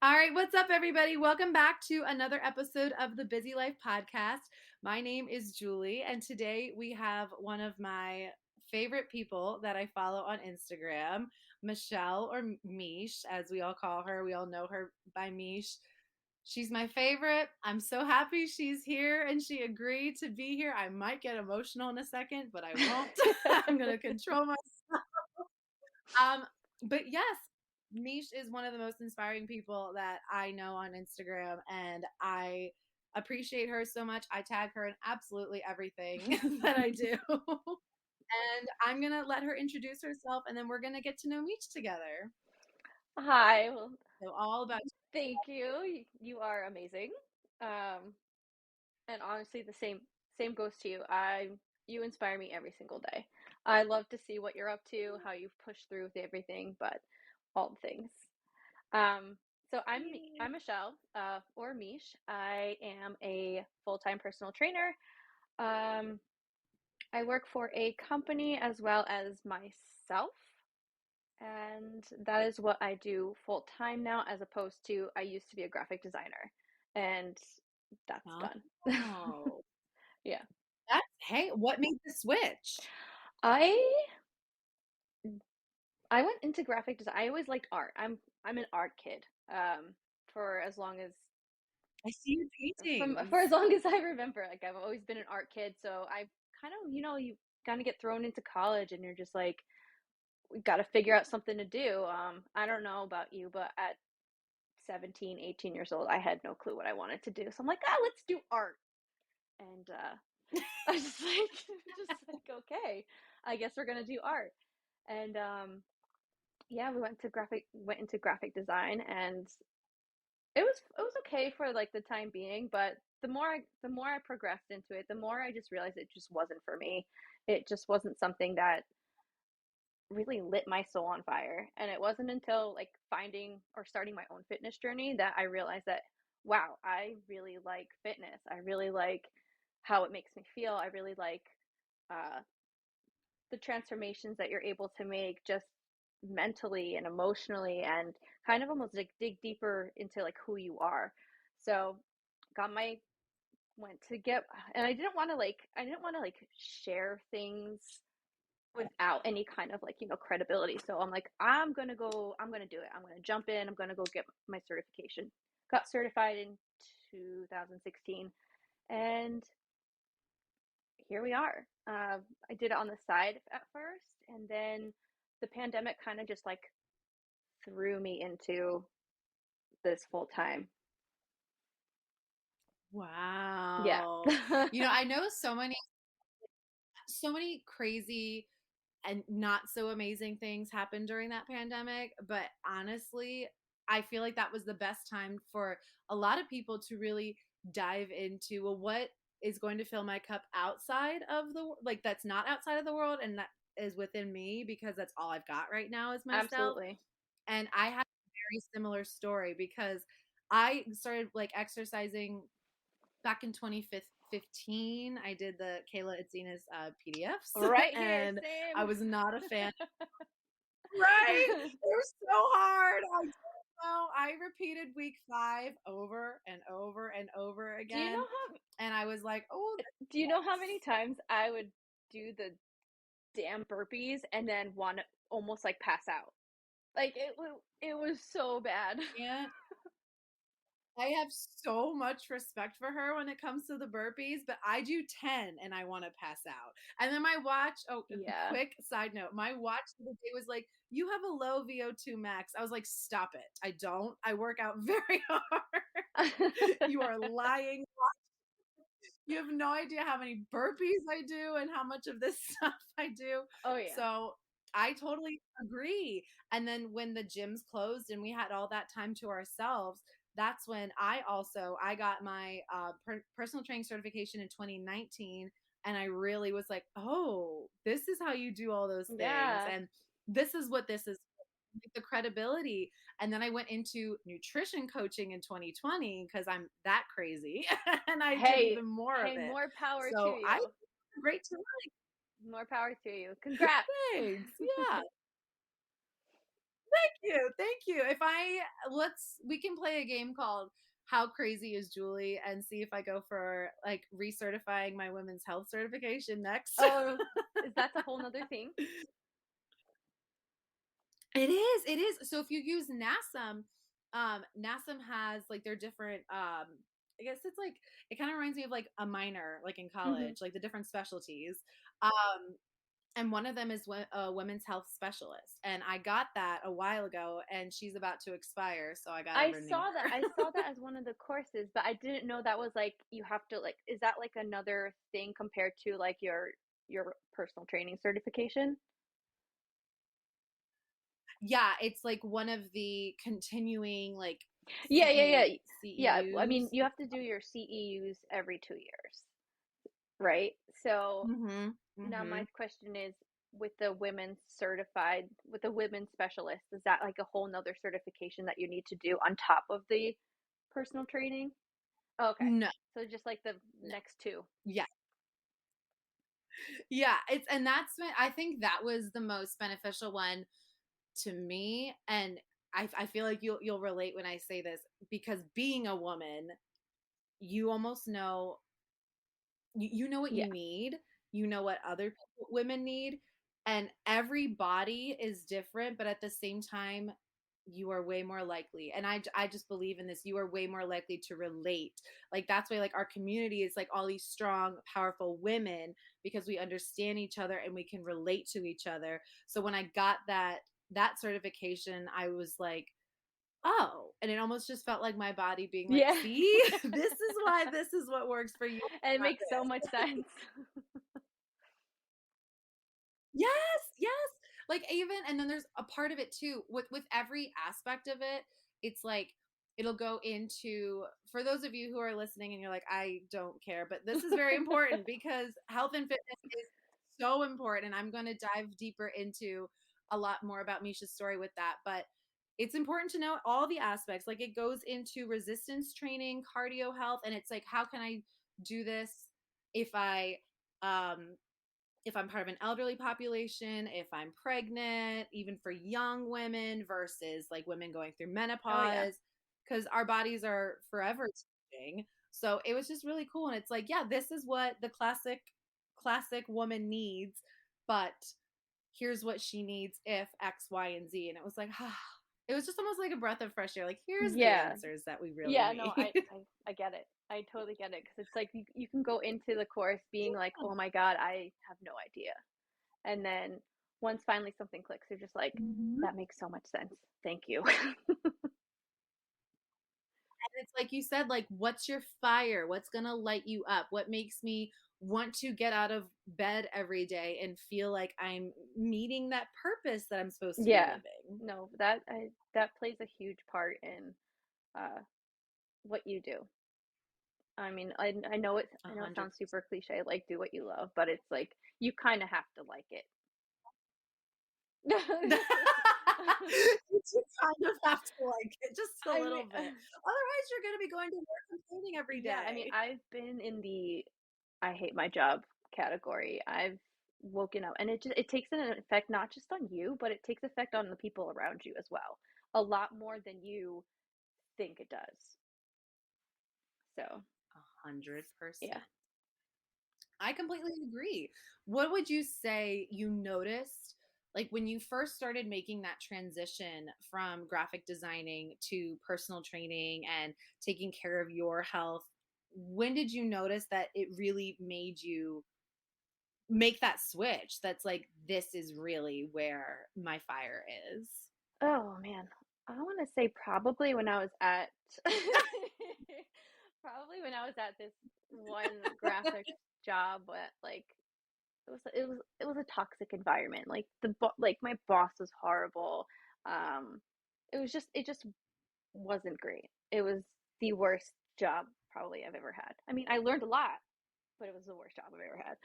All right, what's up, everybody? Welcome back to another episode of the Busy Life Podcast. My name is Julie, and today we have one of my favorite people that I follow on Instagram, Michelle, or Meesh, as we all call her. We all know her by Meesh. She's my favorite. I'm so happy she's here and she agreed to be here. I might get emotional in a second, but I won't. I'm going to control myself. Um, but yes, Meesh is one of the most inspiring people that I know on Instagram, and I appreciate her so much. I tag her in absolutely everything that I do. And I'm going to let her introduce herself, and then we're going to get to know Meesh together. Hi. Well, So, all about thank you. You are amazing. And honestly, the same goes to you. You inspire me every single day. I love to see what you're up to, how you've pushed through with everything, but all the things. So I'm Michelle, or Mish. I am a full-time personal trainer. Um, I work for a company as well as myself. And that is what I do full time now, as opposed to I used to be a graphic designer, and that's done. Oh, Yeah. hey, what made the switch? I I went into graphic design. I always liked art. I'm an art kid. For as long as I see your for paintings. as long as I remember. Like I've always been an art kid, so I kind of, you kind of get thrown into college and you're just like, we got to figure out something to do. I don't know about you, but at 17, 18 years old, I had no clue what I wanted to do. So I'm like, let's do art. And I was just like, okay, I guess we're gonna do art. And yeah, we went into graphic design, and it was okay for like the time being, but the more I progressed into it, the more I just realized it just wasn't for me. It just wasn't something that really lit my soul on fire. And it wasn't until like finding or starting my own fitness journey that I realized that, wow, I really like fitness. I really like how it makes me feel. I really like uh, the transformations that you're able to make just mentally and emotionally, and kind of almost like dig deeper into like who you are. So got my went to get and I didn't want to like share things without any kind of like, credibility. So I'm like, I'm gonna do it. I'm gonna jump in. I'm gonna go get my certification. Got certified in 2016, and here we are. I did it on the side at first, and then the pandemic kind of just like threw me into this full time. Yeah. Wow. I know so many crazy and not so amazing things happened during that pandemic, but honestly, I feel like that was the best time for a lot of people to really dive into, well, what is going to fill my cup outside of like that's not outside of the world and that is within me, because that's all I've got right now is myself. Absolutely. And I had a very similar story because I started like exercising back in 2015. I did the Kayla Itsines PDFs, Right here, and I same. was not a fan. Right? They're so hard. I don't know. I repeated week 5 over and over and over do you know again. how And I was like, oh, do you know how many times I would do the damn burpees and then want to almost like pass out? Like it was so bad. yeah. I have so much respect for her when it comes to the burpees, but I do 10 and I want to pass out. And then my watch, Yeah. quick side note, my watch the other day was like, you have a low VO2 max. I was like, stop it. I don't. I work out very hard. You are lying. You have no idea how many burpees I do and how much of this stuff I do. Oh yeah. So I totally agree. And then when the gyms closed and we had all that time to ourselves, that's when I got my personal training certification in 2019, and I really was like, oh, this is how you do all those things, Yeah. and this is what this is, the credibility. And then I went into nutrition coaching in 2020 because I'm that crazy and I did Hey, even more of hey, it. more power to So I you. great to More power to you. Congrats. thanks. Yeah. Thank you. We can play a game called How Crazy is Julie and see if I go for like recertifying my women's health certification next. Oh, is that a whole nother thing? It is. So if you use NASM, NASM has like their different I guess it's like it kind of reminds me of like a minor like in Mm-hmm. college, like the different specialties. Um and one of them is a women's health specialist. And I got that a while ago and she's about to expire, so I got to I renew saw that. her. I saw that as one of the courses, but I didn't know that was like you have to like. Is that like another thing compared to like your personal training certification? Yeah, it's like one of the continuing like Yeah, yeah, CE yeah, yeah. I mean, CEUs. you have to do your CEUs every 2 years, right? So Mhm. now my Mhm. question is, with the women's certified, with the women's specialist, is that like a whole nother certification that you need to do on top of the personal training? Okay, No. so just like the No. next two. Yeah. Yeah, it's and I think that was the most beneficial one to me, and I feel like you'll relate when I say this because being a woman, you almost know you know what you Yeah, need, you know what other women need, and every body is different, but at the same time you are way more likely, and I just believe in this, you are way more likely to relate. Like that's why like our community is like all these strong powerful women because we understand each other and we can relate to each other. So when I got that certification, I was like, oh, and it almost just felt like my body being like, yeah. see, this is why this is what works for you, And it not makes so this. much sense. Yes, yes. Like even and then there's a part of it too with every aspect of it. It's like it'll go into for those of you who are listening and you're like I don't care, but this is very important because health and fitness is so important and I'm going to dive deeper into a lot more about Misha's story with that, but it's important to know all the aspects. Like it goes into resistance training, cardio health, and it's like how can I do this if I um if I'm part of an elderly population, if I'm pregnant, even for young women versus like women going through Oh yeah. menopause, because our bodies are forever changing. So it was just really cool. And it's like, yeah, this is what the classic woman needs, but here's what she needs if X, Y, and Z. And it was like, ah, it was just almost like a breath of fresh air. Like, here's the Yeah. answers that we really Yeah, no, need. I get it. I totally get it because it's like you can go into the course being like, "Oh my God, I have no idea." And then once finally something clicks, you're just like, Mhm. "That makes so much sense. Thank you." It's like you said, like, what's your fire? What's going to light you up? What makes me want to get out of bed every day and feel like I'm meeting that purpose that I'm supposed to be Yeah. living? No, that plays a huge part in uh what you do. I mean, A I know it hundred sounds super cliche, like do what you love, but it's like you kind of have to like it. percent. You do kind of have to like it just a I little mean, bit. Otherwise, you're going to be going to work complaining every yeah, I mean, day. I've been in the I hate my job category. I've woken up and it takes an effect not just on you, but it takes effect on the people around you as well. A lot more than you think it does. So, 100%. yeah. I completely agree. What would you say you noticed like when you first started making that transition from graphic designing to personal training and taking care of your health? When did you notice that it really made you make that switch? That's like, this is really where my fire is. Oh man. I want to say probably when I was at probably when I was at this one graphics job at like it was a toxic environment. Like like my boss was horrible. Um it just wasn't great. It was the worst job probably I've ever had. I mean, I learned a lot, but it was the worst job I've ever had.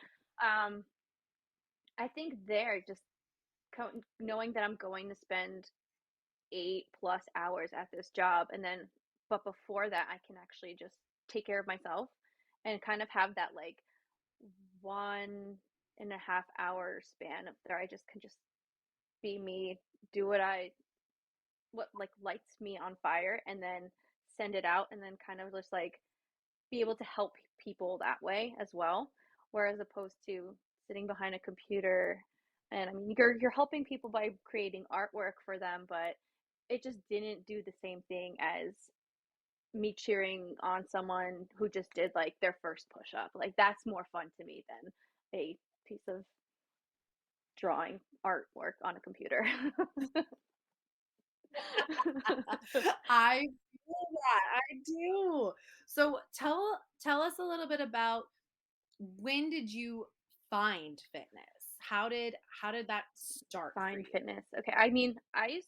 I think there just knowing that I'm going to spend 8+ hours at this job and then but before that I can actually just take care of myself and kind of have that like 1.5 hour span of there I just can just be me, do what I what like lights me on fire, and then send it out, and then kind of just like be able to help people that way as well. Whereas opposed to sitting behind a computer, and I mean you're helping people by creating artwork for them, but it just didn't do the same thing as me cheering on someone who just did like their first push up. Like that's more fun to me than a piece of drawing artwork on a computer. I feel that. I do. So tell us a little bit about when did you find fitness? How did that start for Fine you? fitness. Okay. I mean, I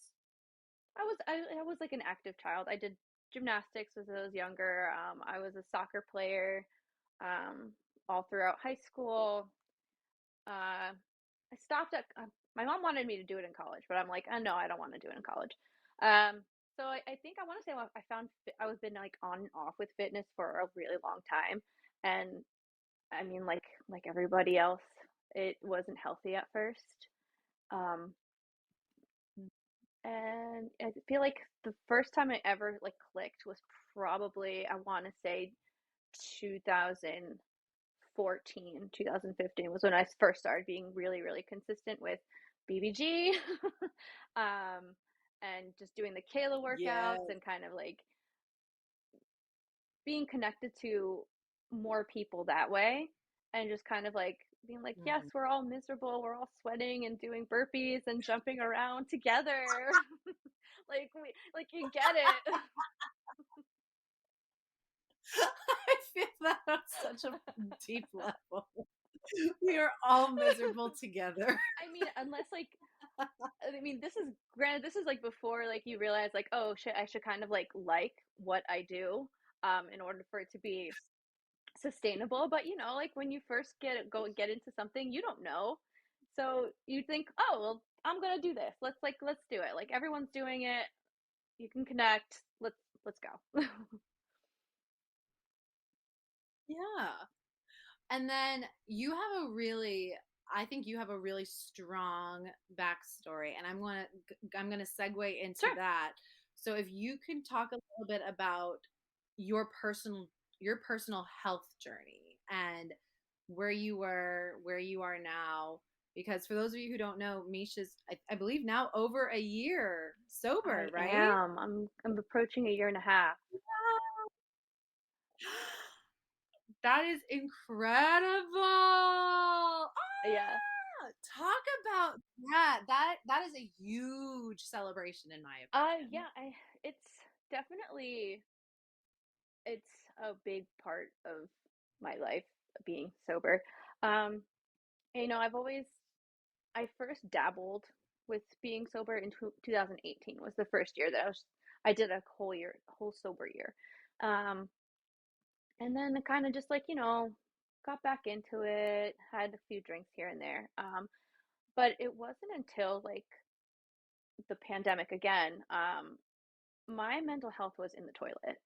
was like an active child. I did gymnastics as I was younger. I was a soccer player all throughout high school. Uh, I stopped at my mom wanted me to do it in college, but I'm like, oh, no, I don't want to do it in college. So I think I want to say I found I was been like on and off with fitness for a really long time, and I mean like everybody else, it wasn't healthy at first. Um, and I feel like the first time I ever like clicked was probably I want to say 2014, 2015 was when I first started being really, really consistent with BBG, um, and just doing the Kayla workouts Yes. and kind of like being connected to more people that way, and just kind of like being like, yes, Mhm. we're all miserable, we're all sweating and doing burpees and jumping around together. Like you get it. I feel that on such a deep level. We are all miserable together. I mean, unless like I mean, this is granted, this is like before like you realize like, oh shit, I should kind of like what I do in order for it to be sustainable. But you know, like when you first get into something, you don't know. So you think, oh well, I'm gonna do this. Let's do it. Like everyone's doing it. You can connect. Let's go. Yeah. And then you have a really, I think you have a really strong backstory, and I'm gonna segue into Sure. that. So if you can talk a little bit about your personal your personal health journey and where you were, where you are now, because for those of you who don't know, Meesh is, I believe now over a year sober, I right? am. I'm approaching a year and a half. That is incredible. Ah, Yeah. talk about that. That is a huge celebration in my opinion. Yeah, I it's definitely it's a big part of my life being sober. Um, you know, I first dabbled with being sober in 2018 was the first year that I did a whole sober year. Um, and then kind of just like, you know, got back into it, had a few drinks here and there. But it wasn't until like the pandemic again, my mental health was in the toilet.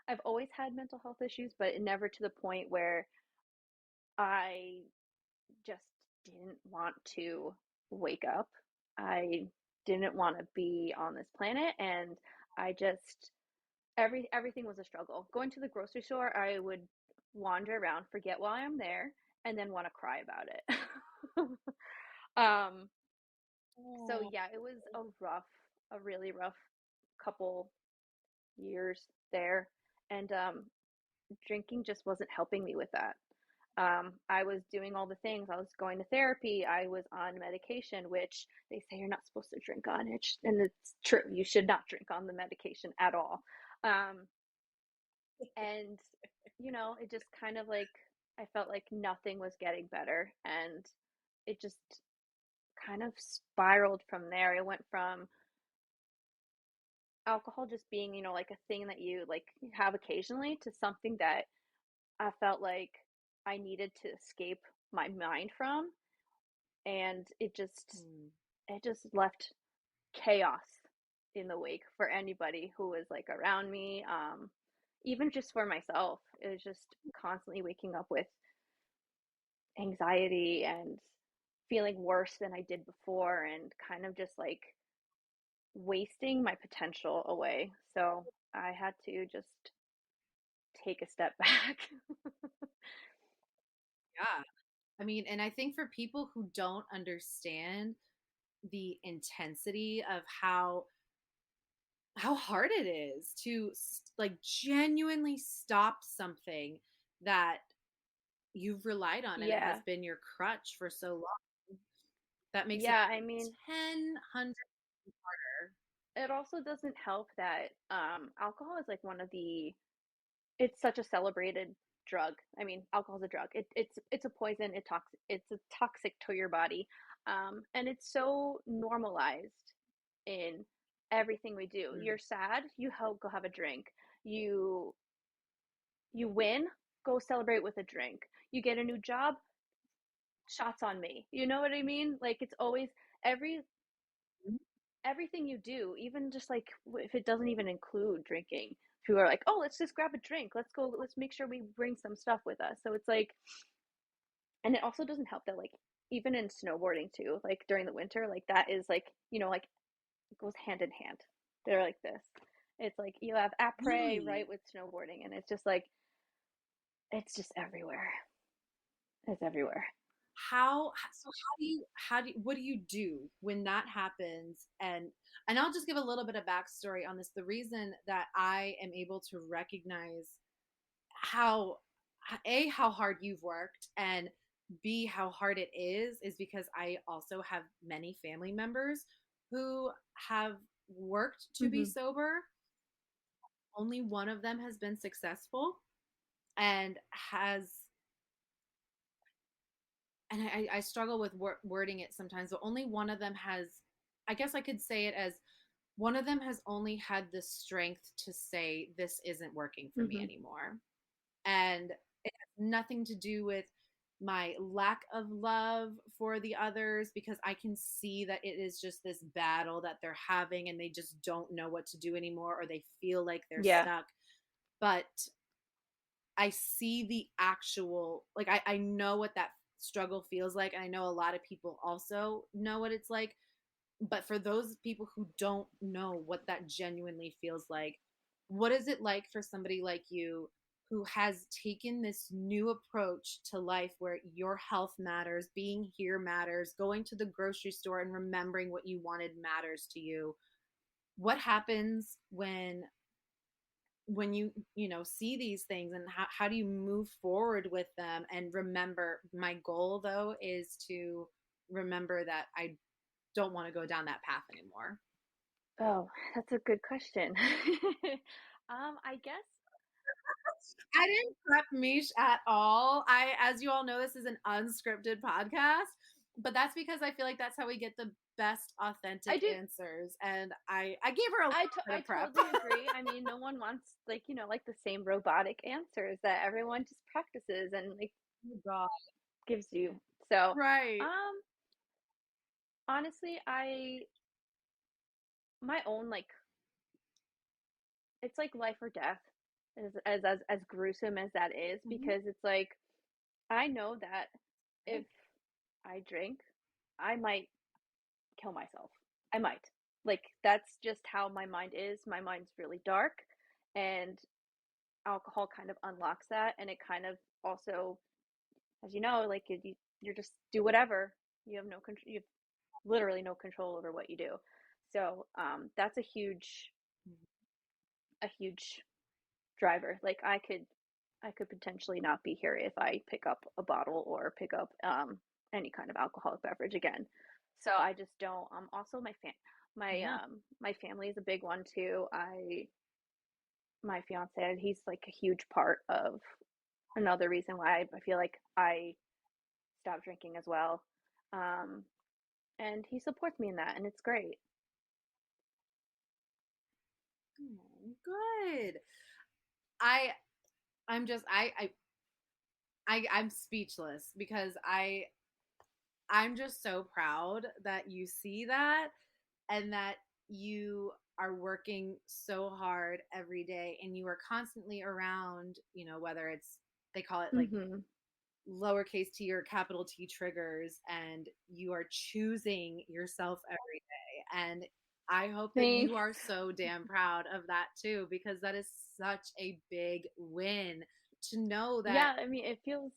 I've always had mental health issues, but never to the point where I just didn't want to wake up. I didn't want to be on this planet, and I just everything was a struggle. Going to the grocery store, I would wander around, forget why I'm there, and then want to cry about it. um, so Oh, yeah, it was a really rough couple years there, and drinking just wasn't helping me with that. I was doing all the things. I was going to therapy. I was on medication, which they say you're not supposed to drink on it, and it's true. You should not drink on the medication at all. Um, and you know, it just kind of like I felt like nothing was getting better, and it just kind of spiraled from there. It went from alcohol just being, you know, like a thing that you like have occasionally to something that I felt like I needed to escape my mind from, and mm, it just left chaos in the wake for anybody who was like around me. Even just for myself, it was just constantly waking up with anxiety and feeling worse than I did before, and kind of just like wasting my potential away. So I had to just take a step back. Yeah. I mean, and I think for people who don't understand the intensity of how hard it is to like genuinely stop something that you've relied on and it has Yeah. been your crutch for so long, that makes it Yeah, I mean, 10 harder. it also doesn't help that alcohol is like one of the it's such a celebrated drug. I mean, alcohol's a drug. It's a poison. It's a toxic to your body, and it's so normalized in everything we do. Mm. You're sad, go have a drink. You you win, go celebrate with a drink. You get a new job, shots on me. You know what I mean? Like it's always every everything you do, even just like if it doesn't even include drinking, people are like, oh, let's just grab a drink. Let's go. Let's make sure we bring some stuff with us. So it's like, and it also doesn't help that like even in snowboarding too, like during the winter, like that is like like it goes hand in hand. They're like this. It's like you have après right Really? with snowboarding, and it's just like it's just everywhere. It's everywhere. What do you do when that happens? And I'll just give a little bit of backstory on this. The reason that I am able to recognize how how hard you've worked, and B, how hard it is because I also have many family members who have worked to be Mm-hmm. sober. Only one of them has been successful, and has and I struggle with wording it sometimes, but only one of them has, I guess I could say it as, one of them has only had the strength to say, this isn't working for me Mm-hmm. anymore. And it has nothing to do with my lack of love for the others, because I can see that it is just this battle that they're having and they just don't know what to do anymore, or they feel like they're Yeah. stuck. But I see the actual, like, I know what that struggle feels like. And I know a lot of people also know what it's like. But for those people who don't know what that genuinely feels like, what is it like for somebody like you who has taken this new approach to life where your health matters, being here matters, going to the grocery store and remembering what you wanted matters to you? What happens when you see these things, and how do you move forward with them? And remember, my goal though is to remember that I don't want to go down that path anymore. Oh, that's a good question. I guess I didn't prep Meesh at all. As you all know, this is an unscripted podcast, but that's because I feel like that's how we get the best I authentic do. answers. And I gave her a little bit I of prep. totally agree. I mean, no one wants like, like the same robotic answers that everyone just practices and like Oh God. gives you. So, Right. um, honestly, I my own like it's like life or death as gruesome as that is Mhm. because it's like I know that if I drink, I might kill myself. I might. Like that's just how my mind is. My mind's really dark and alcohol kind of unlocks that and it kind of also as you know like you're just do whatever you have no control you have literally no control over what you do so that's a huge driver like I could potentially not be here if I pick up a bottle or pick up any kind of alcoholic beverage again so I just don't also Yeah. my family is a big one too I my fiance he's like a huge part of another reason why I feel like I stopped drinking as well. Um, and he supports me in that, and it's great. Oh, good. I I'm just I'm speechless because I'm just so proud that you see that, and that you are working so hard every day, and you are constantly around, whether it's, they call it like Mm-hmm. lowercase t or capital T triggers, and you are choosing yourself every day. And I hope that you Thanks. are so damn proud of that too, because that is such a big win to know that Yeah, I mean, it feels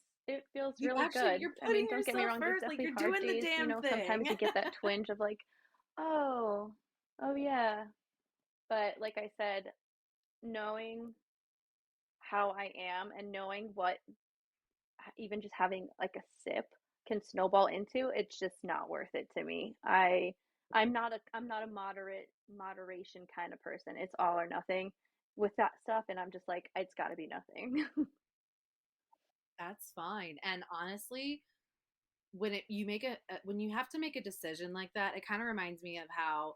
you really actually good. you're I mean, putting don't get me yourself wrong, there's first, like definitely you're hard doing the days, damn sometimes thing. you get that twinge of like, "Oh, oh yeah." But like I said, knowing how I am and knowing what even just having like a sip can snowball into, it's just not worth it to me. I'm not a moderation kind of person. It's all or nothing with that stuff, and I'm just like, it's got to be nothing. That's fine. And honestly, when you make when you have to make a decision like that, it kind of reminds me of how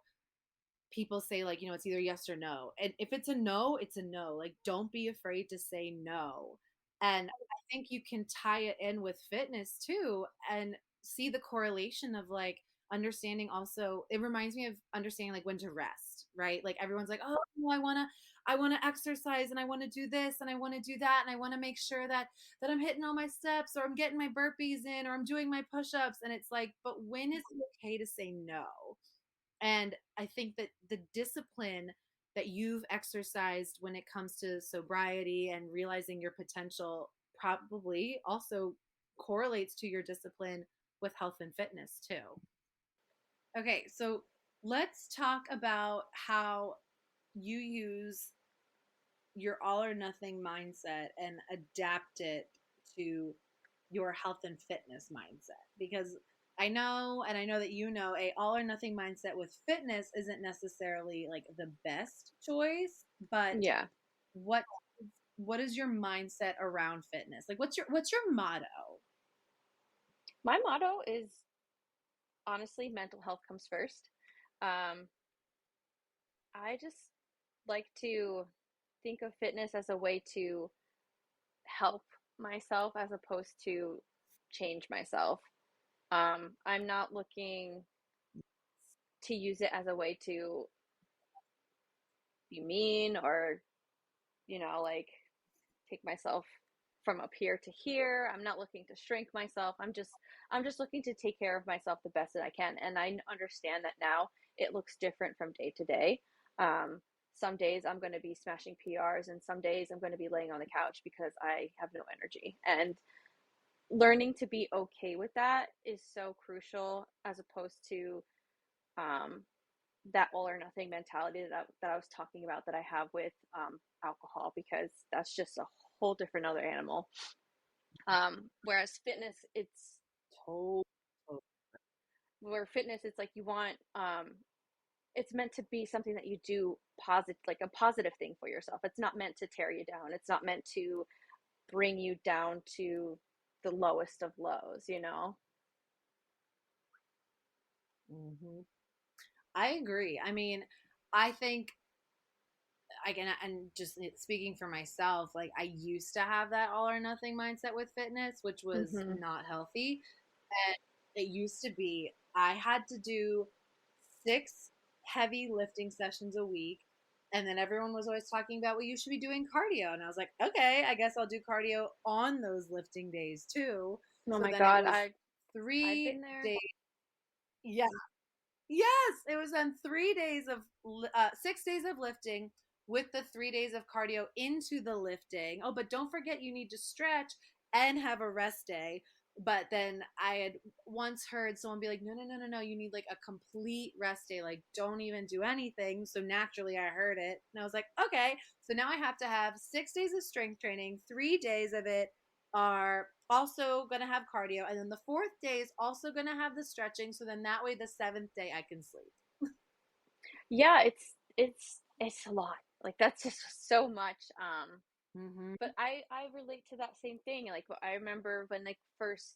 people say, like, it's either yes or no. And if it's a no, it's a no. Like, don't be afraid to say no. And I think you can tie it in with fitness too and see the correlation of like understanding also. It reminds me of understanding like when to rest, right? Like everyone's like, oh, no, I want to exercise and I want to do this and I want to do that and I want to make sure that I'm hitting all my steps or I'm getting my burpees in or I'm doing my push-ups, and it's like, but when is it okay to say no? And I think that the discipline that you've exercised when it comes to sobriety and realizing your potential probably also correlates to your discipline with health and fitness too. Okay, so let's talk about how you use your all or nothing mindset and adapt it to your health and fitness mindset, because I know that a all or nothing mindset with fitness isn't necessarily like the best choice, but Yeah. what what is your mindset around fitness? Like what's your motto? My motto is honestly mental health comes first. Um, I just like to think of fitness as a way to help myself as opposed to change myself. I'm not looking to use it as a way to be mean or, like take myself from up here to here. I'm not looking to shrink myself. I'm just looking to take care of myself the best that I can. And I understand that now it looks different from day to day. Some days I'm going to be smashing PRs and some days I'm going to be laying on the couch because I have no energy. And learning to be okay with that is so crucial as opposed to um, that all or nothing mentality that I was talking about that I have with alcohol, because that's just a whole different other animal. Whereas fitness, Totally. it's like you want, it's meant to be something that you do positive, like a positive thing for yourself. It's not meant to tear you down. It's not meant to bring you down to the lowest of lows. Hmm. I agree. I mean, I think again, and just speaking for myself, like I used to have that all or nothing mindset with fitness, which was Mm-hmm. not healthy. And it used to be I had to do 6 heavy lifting sessions a week. And then everyone was always talking about, well, you should be doing cardio. And I was like, okay, I guess I'll do cardio on those lifting days too. Oh So my then it God, was I've three been there. days. Yeah. Yes, it was then 3 days of 6 days of lifting with the 3 days of cardio into the lifting. Oh, but don't forget you need to stretch and have a rest day. But then I had once heard someone be like, no, no, no, no, no, you need like a complete rest day. Like, don't even do anything. So naturally, I heard it. And I was like, okay. So now I have to have 6 days of strength training, 3 days of it are also going to have cardio, and then the fourth day is also going to have the stretching, so then that way the seventh day I can sleep. Yeah, it's a lot. Like that's just so much. Mm-hmm. But I relate to that same thing. Like I remember when like first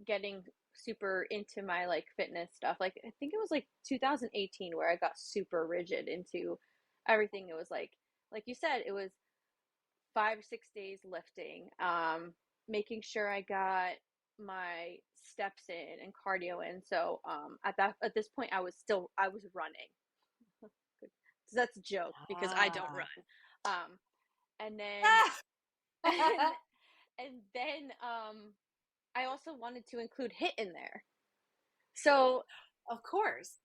getting super into my like fitness stuff. Like I think it was like 2018 where I got super rigid into everything. It was like you said, it was 5 6 days lifting, making sure I got my steps in and cardio in. So at this point I was running. So that's a joke because I don't Ah. run. And then and and then I also wanted to include hit in there. So Of course.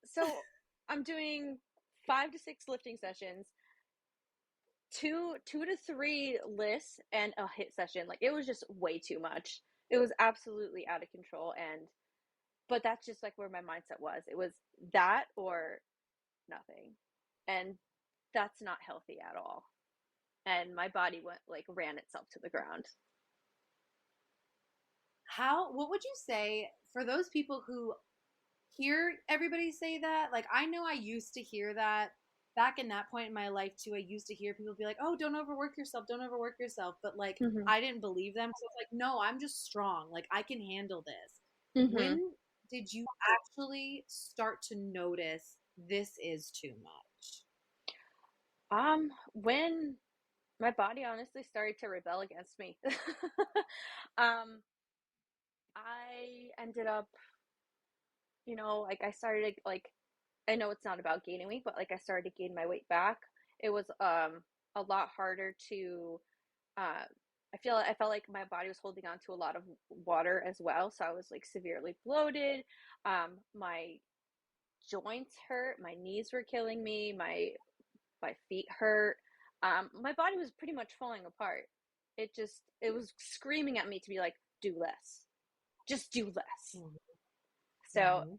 so I'm doing 5 to 6 lifting sessions, two to three lists, and a hit session. Like it was just way too much. It was absolutely out of control. And but that's just like where my mindset was. It was that or nothing, and that's not healthy at all. And my body went like ran itself to the ground. What would you say for those people who hear everybody say that? Like, I know I used to hear that back in that point in my life too. I used to hear people be like, "Oh, don't overwork yourself, don't overwork yourself." But like, Mhm. I didn't believe them. So it's like, no, I'm just strong. Like, I can handle this. Mhm. When did you actually start to notice this is too much? When my body honestly started to rebel against me. um, I ended up, like I started like I know it's not about gaining weight, but like I started to gain my weight back. It was a lot harder to uh I felt like my body was holding on to a lot of water as well, so I was like severely bloated. My joints hurt, my knees were killing me, my feet hurt. My body was pretty much falling apart. It was screaming at me to be like, do less, just do less. So, Mm-hmm.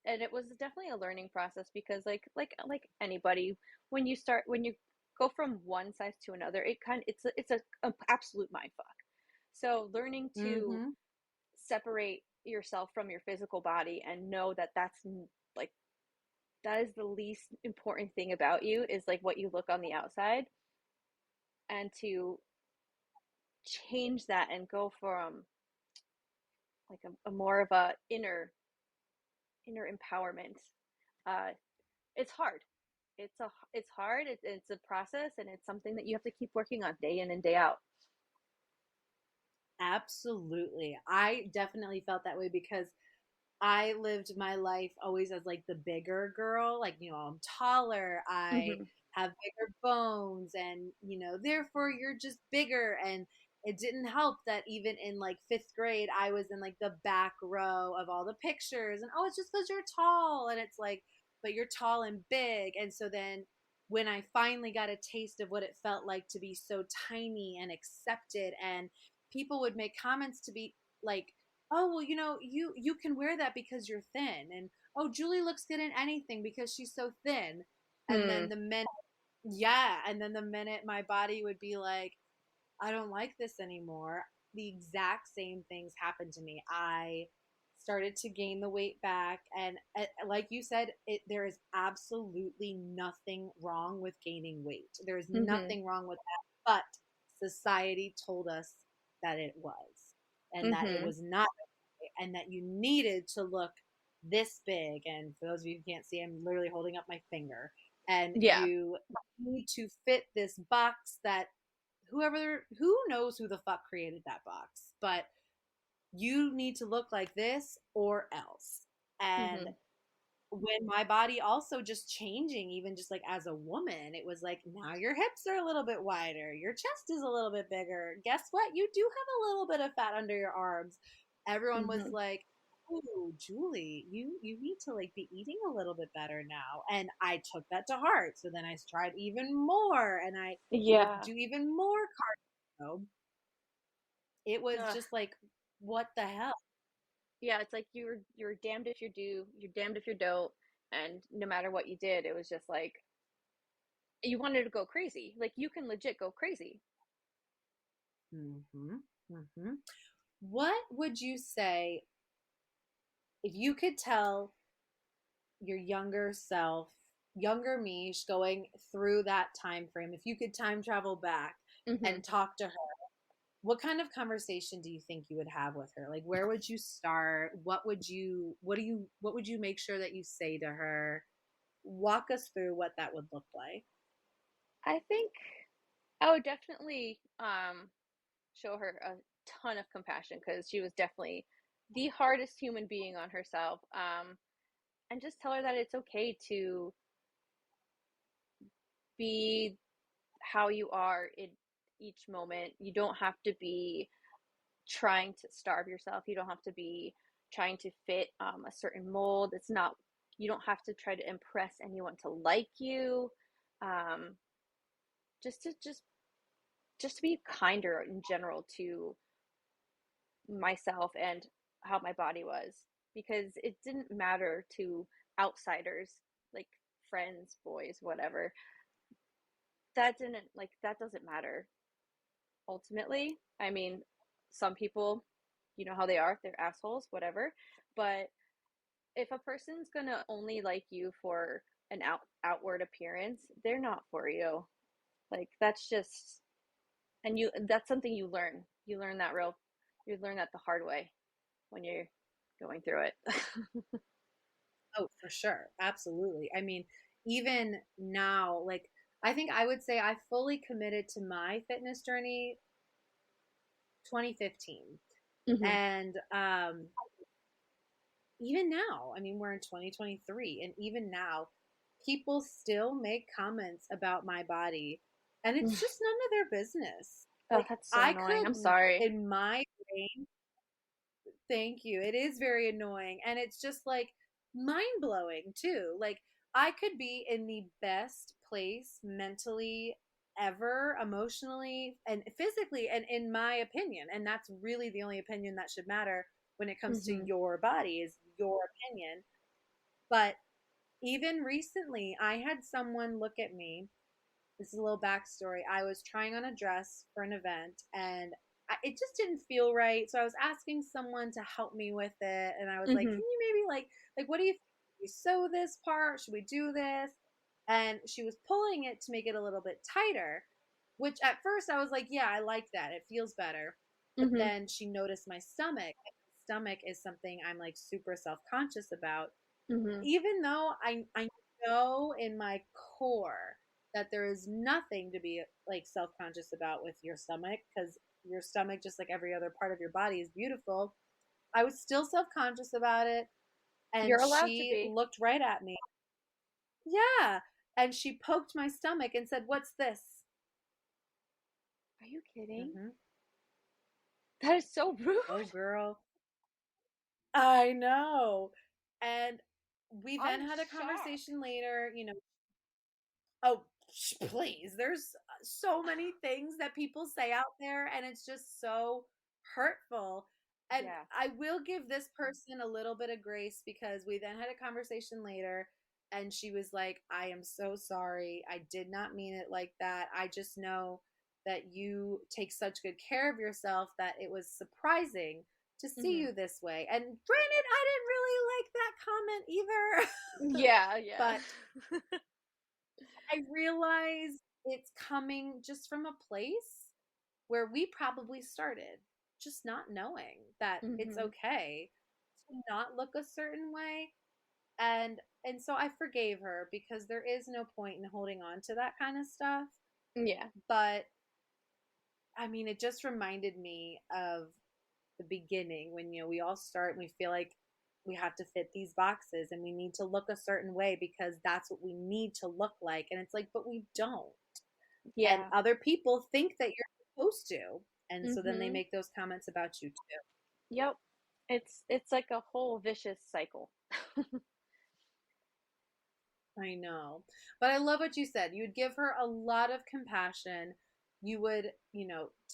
and it was definitely a learning process because like anybody, when you go from one size to another, it's a absolute mind fuck. So learning to Mm-hmm. separate yourself from your physical body and know that like that is the least important thing about you, is like what you look on the outside, and to change that and go from like a more of a inner empowerment. uh it's hard. It's hard. It's a process, and it's something that you have to keep working on day in and day out. Absolutely. I definitely felt that way because I lived my life always as like the bigger girl. Like, I'm taller, I Mm-hmm. have bigger bones, and, therefore you're just bigger. And it didn't help that even in like fifth grade, I was in like the back row of all the pictures. And oh, it's just because you're tall. And it's like, but you're tall and big. And so then when I finally got a taste of what it felt like to be so tiny and accepted, and people would make comments to be like, oh, well, you can wear that because you're thin, and oh, Julie looks good in anything because she's so thin. And Hmm. then the minute yeah, and then the minute my body would be like, I don't like this anymore, the exact same things happened to me. I started to gain the weight back, and like you said, there is absolutely nothing wrong with gaining weight. There's Mm-hmm. nothing wrong with that, but society told us that it was, and that it Mm-hmm. was not, and that you needed to look this big. And for those of you who can't see, I'm literally holding up my finger. And Yeah. you need to fit this box that who knows who the fuck created that box, but you need to look like this or else. And Mm-hmm. when my body also just changing, even just like as a woman, it was like, now your hips are a little bit wider, your chest is a little bit bigger, guess what, you do have a little bit of fat under your arms. Everyone was Mm-hmm. like, oh, Julie, you need to like be eating a little bit better now. And I took that to heart, so then I tried even more, and I would Yeah. do even more cardio. It was Ugh. just like, what the hell. Yeah, it's like you're damned if you do, you're damned if you don't, and no matter what you did, it was just like you wanted to go crazy. Like you can legit go crazy. Mm-hmm. Mm-hmm. What would you say if you could tell your younger self, younger Meesh, going through that time frame, if you could time travel back Mm-hmm. and talk to her, what kind of conversation do you think you would have with her? Like, where would you start? What would you make sure that you say to her? Walk us through what that would look like. I think I would definitely show her a ton of compassion, because she was definitely the hardest human being on herself. And just tell her that it's okay to be how you are in each moment. You don't have to be trying to starve yourself. You don't have to be trying to fit a certain mold. It's not You don't have to try to impress anyone to like you. Um, just to be kinder in general to myself and how my body was, because it didn't matter to outsiders, like friends, boys, whatever. That doesn't matter ultimately. I mean, some people, you know how they are, they're assholes, whatever. But if a person's gonna only like you for an outward appearance, they're not for you. Like that's just, and that's something you learn. You learn that the hard way when you're going through it. Oh, for sure. Absolutely. I mean, even now, like, I think I would say I fully committed to my fitness journey 2015. Mhm. And even now, I mean, we're in 2023, and even now, people still make comments about my body, and it's just none of their business. Oh, Like, that's so I annoying. could, I'm sorry. in my brain, thank you. It is very annoying. And it's just like mind blowing too. Like I could be in the best place mentally ever, emotionally and physically, and in my opinion. And that's really the only opinion that should matter when it comes to Mhm. your body is your opinion. But even recently, I had someone look at me. This is a little backstory. I was trying on a dress for an event and it just didn't feel right. So I was asking someone to help me with it. And I was like, can Mhm. you maybe like, what do you think? We sew this part? Should we do this? And she was pulling it to make it a little bit tighter, which at first I was like, yeah, I like that. It feels better. But Mhm. then she noticed my stomach. And my stomach is something I'm like super self conscious about, Mhm. even though I know in my core that there is nothing to be like self-conscious about with your stomach, because your stomach, just like every other part of your body, is beautiful. I was still self-conscious about it, and You're allowed to she be. looked right at me. Yeah, and she poked my stomach and said, "What's this?" Are you kidding? Hmm. That is so rude. Oh girl, I know. And we then I'm had a shocked. conversation later, oh, please. There's so many things that people say out there, and it's just so hurtful. And Yeah. I will give this person a little bit of grace because we then had a conversation later, and she was like, I am so sorry. I did not mean it like that. I just know that you take such good care of yourself that it was surprising to see Mhm. you this way. And granted, I didn't really like that comment either. Yeah, yeah. But I realize it's coming just from a place where we probably started, just not knowing that it's Mhm. okay to not look a certain way. And so I forgave her because there is no point in holding on to that kind of stuff. Yeah. But I mean, it just reminded me of the beginning when we all start and we feel like we have to fit these boxes and we need to look a certain way because that's what we need to look like, and it's like, but we don't. And Yeah. other people think that you're supposed to, and so then they Mhm. make those comments about you too. Yep. It's like a whole vicious cycle. I know, but I love what you said. You'd give her a lot of compassion. You would,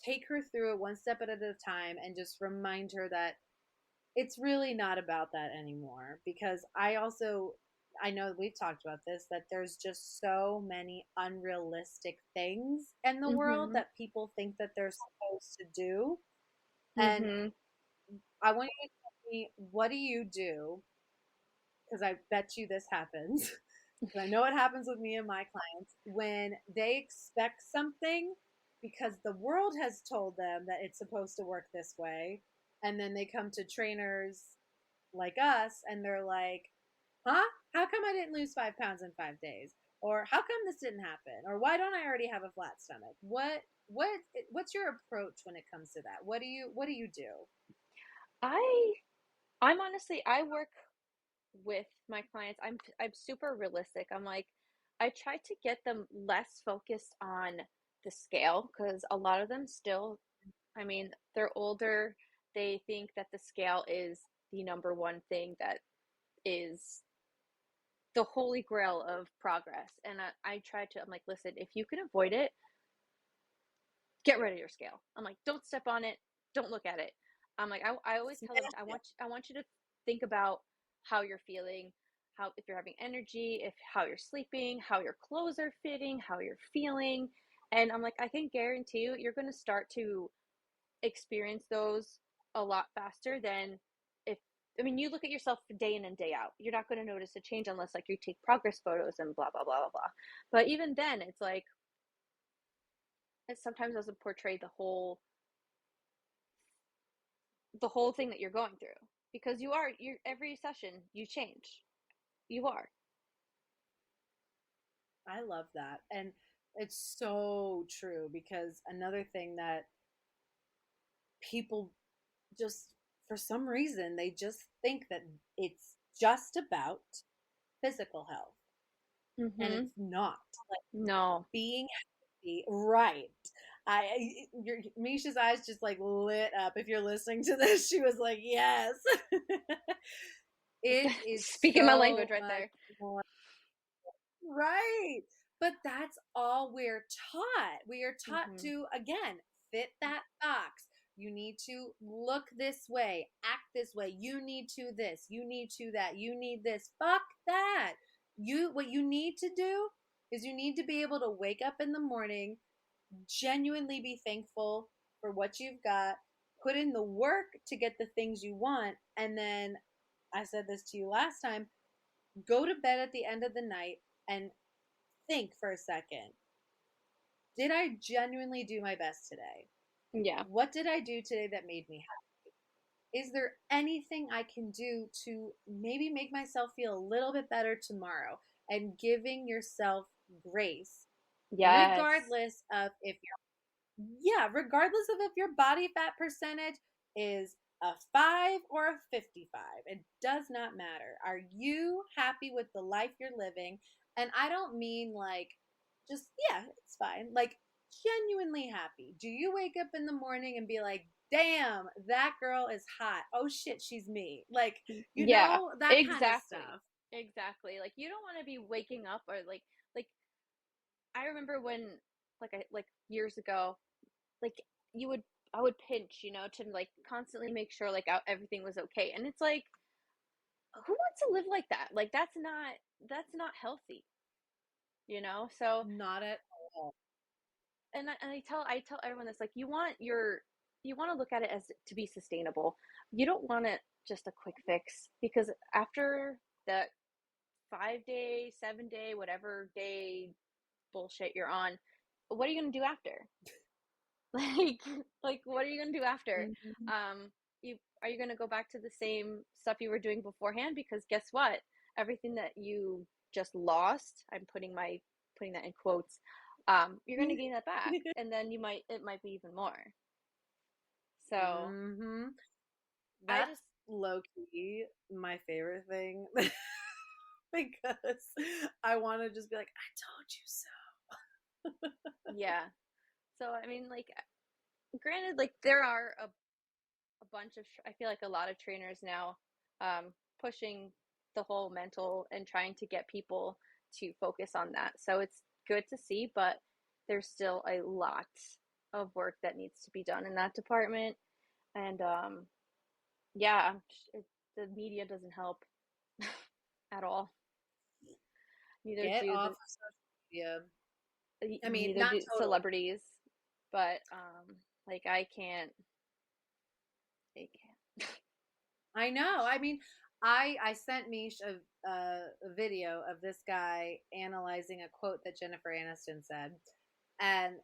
take her through it one step at a time and just remind her that it's really not about that anymore. Because I know we've talked about this, that there's just so many unrealistic things in the world Mhm. that people think that they're supposed to do. And Mhm. I want you to tell me, what do you do? Because I bet you this happens. Because I know it happens with me and my clients when they expect something because the world has told them that it's supposed to work this way. And then they come to trainers like us and they're like, huh? How come I didn't lose 5 pounds in 5 days? Or how come this didn't happen? Or why don't I already have a flat stomach? What's your approach when it comes to that? What do you do? I I'm honestly, I work with my clients. I'm super realistic. I'm like, I try to get them less focused on the scale because a lot of them still, I mean, they're older. They think that the scale is the number one thing that is the holy grail of progress. And I try to, I'm like, listen, if you can avoid it, get rid of your scale. I'm like, don't step on it, don't look at it. I'm like, I always tell them, Smash it. I want you to think about how you're feeling, how, if you're having energy, if how you're sleeping, how your clothes are fitting, how you're feeling. And I'm like, I can guarantee you, you're going to start to experience those a lot faster than if, I mean, you look at yourself day in and day out. You're not going to notice a change unless like you take progress photos and blah blah blah blah blah. But even then, it's like it sometimes doesn't portray the whole thing that you're going through, because you're every session you change. You are. I love that. And it's so true because another thing that people just, for some reason, they just think that it's just about physical health, and Mm-hmm. it's not. Like No. being happy, right? Your Misha's eyes just like lit up. If you're listening to this, she was like, "Yes." It is Speaking my language so right much there. more. Right. But that's all we're taught. We are taught Mm-hmm. to, again, fit that box. You need to look this way, act this way. You need to this, you need to that, you need this. Fuck that. What you need to do is you need to be able to wake up in the morning, genuinely be thankful for what you've got, put in the work to get the things you want, and then I said this to you last time, go to bed at the end of the night and think for a second, did I genuinely do my best today? Yeah. What did I do today that made me happy? Is there anything I can do to maybe make myself feel a little bit better tomorrow? And giving yourself grace, Yes. regardless of if yeah, regardless of if your body fat percentage is a 5 or a 55, it does not matter. Are you happy with the life you're living? And I don't mean like just, yeah, it's fine. Like genuinely happy. Do you wake up in the morning and be like, damn, that girl is hot. Oh shit, she's me. Like, Yeah. that kind of Exactly. stuff. Exactly. Like you don't want to be waking up or like I remember when like years ago, like you would I would pinch, to like constantly make sure like everything was okay. And it's like, who wants to live like that? Like that's not healthy, So, Not at all. and I tell everyone this, like you want to look at it as to be sustainable. You don't want it just a quick fix, because after that 5 day, 7 day, whatever day bullshit you're on, what are you gonna do after? Like, what are you gonna do after? Mhm. You are you gonna go back to the same stuff you were doing beforehand? Because guess what? Everything that you just lost, putting that in quotes, you're gonna gain that back, and then it might be even more. So Mm-hmm. I That's just, low key my favorite thing because I want to just be like, I told you so. yeah. So I mean, like, granted, like there are a bunch of, I feel like a lot of trainers now, pushing the whole mental and trying to get people to focus on that. So it's good to see, but there's still a lot of work that needs to be done in that department. And yeah, the media doesn't help at all. Neither Get do off the of social media. I mean, neither not do totally. celebrities, but like I can't. I know. I mean, I sent Mish a video of this guy analyzing a quote that Jennifer Aniston said, and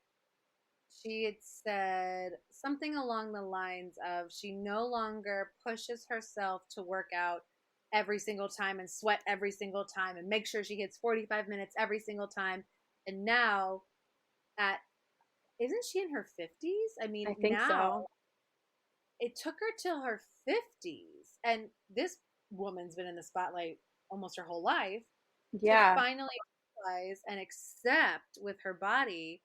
she had said something along the lines of she no longer pushes herself to work out every single time and sweat every single time and make sure she hits 45 minutes every single time. And now, at isn't she in her 50s? I mean, I think now so. it took her till her 50s. And this woman's been in the spotlight almost her whole life to Yeah. finally realize and accept with her body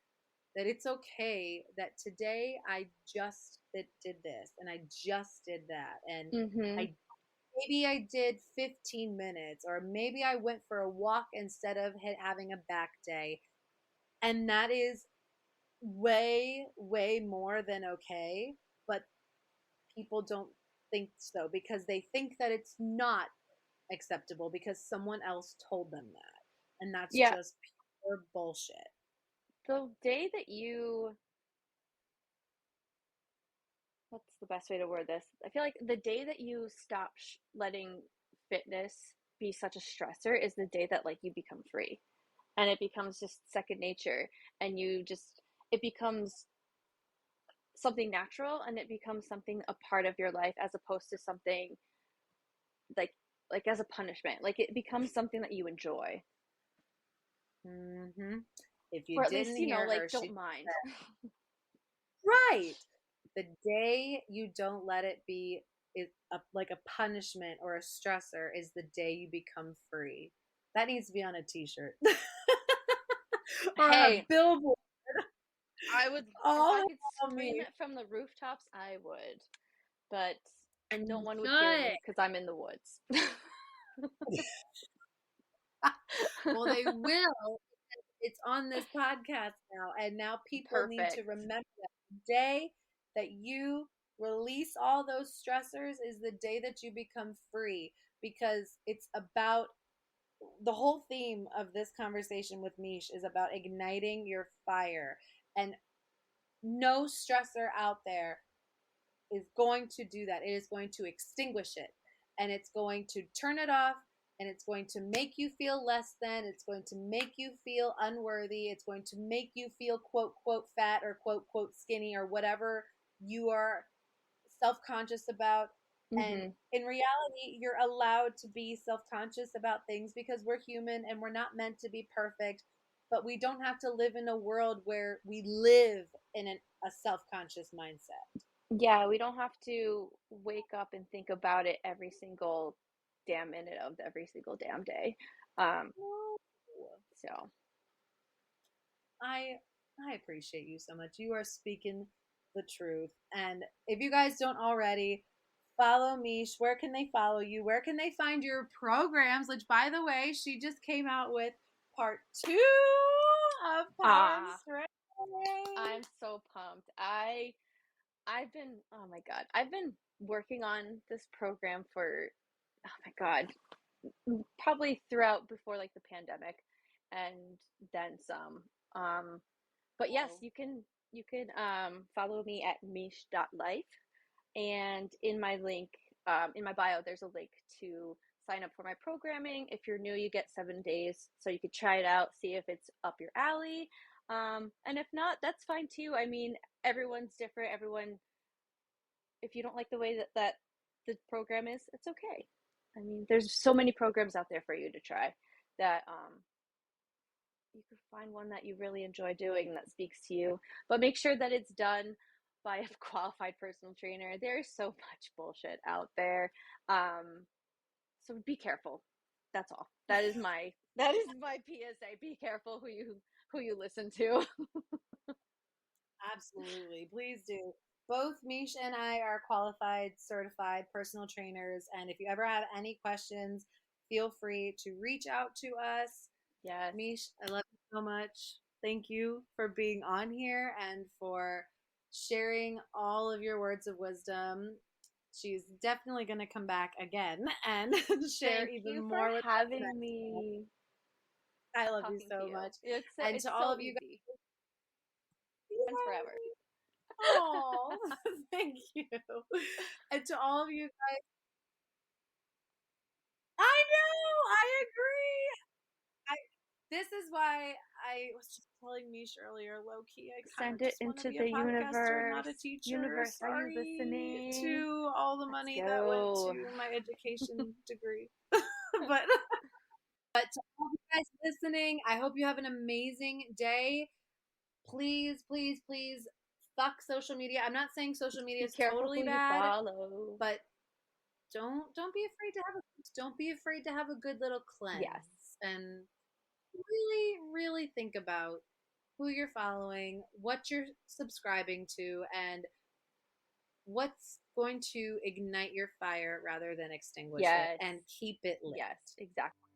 that it's okay that today I just did this and I just did that and Mhm. I maybe I did 15 minutes, or maybe I went for a walk instead of having a back day. And that is way, way more than okay. But people don't think so because they think that it's not acceptable because someone else told them that. And that's Yeah, just pure bullshit. the day that you, what's the best way to word this? I feel like the day that you stop letting fitness be such a stressor is the day that like you become free and it becomes just second nature, and you just, it becomes something natural, and it becomes something a part of your life as opposed to something like as a punishment. Like it becomes something that you enjoy, Hmm. If you or at didn't least, you know, hear like her, don't she mind. said, right. The day you don't let it be like a punishment or a stressor is the day you become free. That needs to be on a t-shirt or a Hey, billboard I would, if I all could around scream me. it from the rooftops, I would, but And no you one would hear should. me because I'm in the woods. Well, they will. It's on this podcast now, and now people need to Perfect. remember that the day that you release all those stressors is the day that you become free, because it's about the whole theme of this conversation with Meesh is about igniting your fire. And no stressor out there is going to do that. It is going to extinguish it, and it's going to turn it off, and it's going to make you feel less than. It's going to make you feel unworthy. It's going to make you feel quote, quote, fat or quote, quote, skinny or whatever you are self conscious about. And Hmm. in reality, you're allowed to be self conscious about things because we're human and we're not meant to be perfect. But we don't have to live in a world where we live in a self conscious mindset. Yeah, we don't have to wake up and think about it every single damn minute of every single damn day. Um, No. so I I appreciate you so much. You are speaking the truth. And if you guys don't already, follow Mish. Where can they follow you? Where can they find your programs? Which, by the way, she just came out with part 2 of Power and ah, Strength. I'm so pumped. I've been, oh my God, I've been working on this program for, oh my God, probably throughout before like the pandemic and then some. Um, but yes, Oh, you can follow me at mish.life, and in my link, in my bio, there's a link to sign up for my programming. If you're new, you get 7 days, so you could try it out, see if it's up your alley. And if not, that's fine too. I mean, everyone's different. Everyone, if you don't like the way that the program is, it's okay. I mean, there's so many programs out there for you to try that you could find one that you really enjoy doing that speaks to you. But make sure that it's done by a qualified personal trainer. There's so much bullshit out there. Um, so be careful. That's all. That is my PSA. Be careful who you listen to. absolutely. Please do. Both Mish and I are qualified, certified personal trainers. And if you ever have any questions, feel free to reach out to us. Yes. Mish, I love you so much. Thank you for being on here and for sharing all of your words of wisdom. She's definitely going to come back again and share Thank even you for more with us having next time. me I love you talking to so you. much. And It's to all so of you guys, easy. And forever. oh, thank you. And to all of you, I know, I agree. I this is why I was just telling Mish earlier, low key, I kind Send of it just want to into be a the podcaster and not a universe. teacher. Universe, are you Sorry listening? to all the Let's money that went go. to my education degree. but but to all you guys listening, I hope you have an amazing day. Please, please, please fuck social media. I'm not saying social media Be is careful totally who you bad, follow. but don't be afraid to have a good little Yes. cleanse and really, really think about who you're following, what you're subscribing to, and what's going to ignite your fire rather than extinguish it Yes. and keep it lit. Yes, exactly.